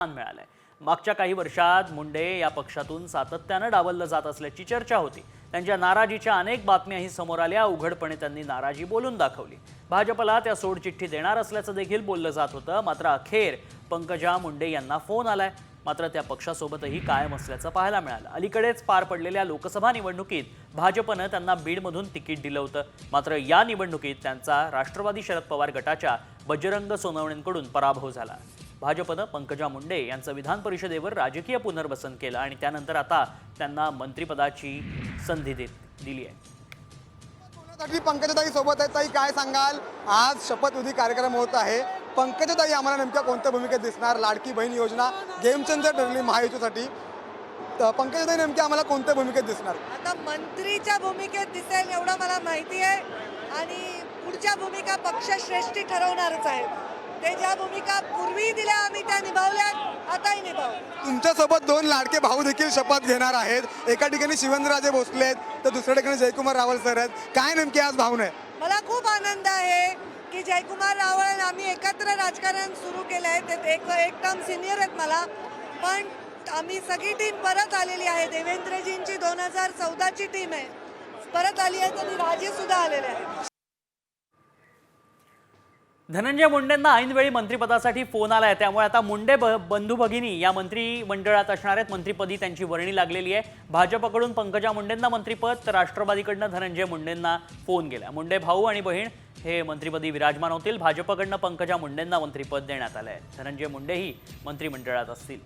मिळालंय। मागच्या काही वर्षात मुंडे या पक्षातून सातत्याने डावललं जात असल्याची चर्चा होती। त्यांच्या नाराजीच्या अनेक बातम्याही समोर आल्या। उघडपणे त्यांनी नाराजी बोलून दाखवली। भाजपला त्या सोडचिठ्ठी देणार असल्याचं देखील बोललं जात होतं। मात्र अखेर पंकजा मुंडे यांना फोन आलाय। मात्र त्या पक्षासोबतही कायम असल्याचं पाहायला मिळालं। अलीकडेच पार पडलेल्या लोकसभा निवडणुकीत भाजपनं त्यांना बीडमधून तिकीट दिलं होतं। मात्र या निवडणुकीत त्यांचा राष्ट्रवादी शरद पवार गटाच्या बजरंग सोनवणेंकडून पराभव झाला। भाजपनं पंकजा मुंडे यांचं विधान परिषदेवर राजकीय पुनर्वसन केलं आणि त्यानंतर आता त्यांना मंत्रिपदाची संधी दिली आहे। पंकजाताई सोबत आहे, ताई काय सांगाल? आज शपथविधी कार्यक्रम होत आहे। पंकजाताई आम्हाला नेमक्या कोणत्या भूमिकेत दिसणार? लाडकी बहीण योजना गेम चेंजर ठरली महायुतीसाठी। पंकजाताई नेमक्या आम्हाला कोणत्या भूमिकेत दिसणार? आता मंत्रीच्या भूमिकेत दिसेल एवढं मला माहिती आहे आणि पुढच्या भूमिका पक्षश्रेष्ठी ठरवणारच आहे। ते ज्या भूमिका पूर्वी दिल्या आम्ही त्या निभावल्यात, आताही निभावू। तुमच्यासोबत दोन लाडके भाऊ देखील शपथ घेणार आहेत। एका ठिकाणी शिवेंद्रराजे भोसले आहेत तर दुसऱ्या ठिकाणी जयकुमार रावल सर आहेत। काय नेमकी आज भावना आहे? मला खूप आनंद आहे की जयकुमार रावळ आम्ही एकत्र राजकारण सुरू केलं आहे। ते एक टर्म सिनियर आहेत मला, पण आम्ही सगळी टीम परत आलेली आहे। देवेंद्रजींची 2014ची टीम आहे, परत आली आहे। त्यांनी राजे सुद्धा आलेले आहेत। धनंजय मुंडेंना ऐनवेळी मंत्रिपदासाठी फोन आलाय। त्यामुळे आता मुंडे बंधू भगिनी या मंत्रिमंडळात असणार आहेत। मंत्रिपदी त्यांची वर्णी लागलेली आहे। भाजपकडून पंकजा मुंडेंना मंत्रिपद तर राष्ट्रवादीकडनं धनंजय मुंडेंना फोन गेला। मुंडे भाऊ आणि बहीण हे मंत्रिपदी विराजमान होतील। भाजपकडनं पंकजा मुंडेंना मंत्रिपद देण्यात आलंय। धनंजय मुंडेही मंत्रिमंडळात असतील।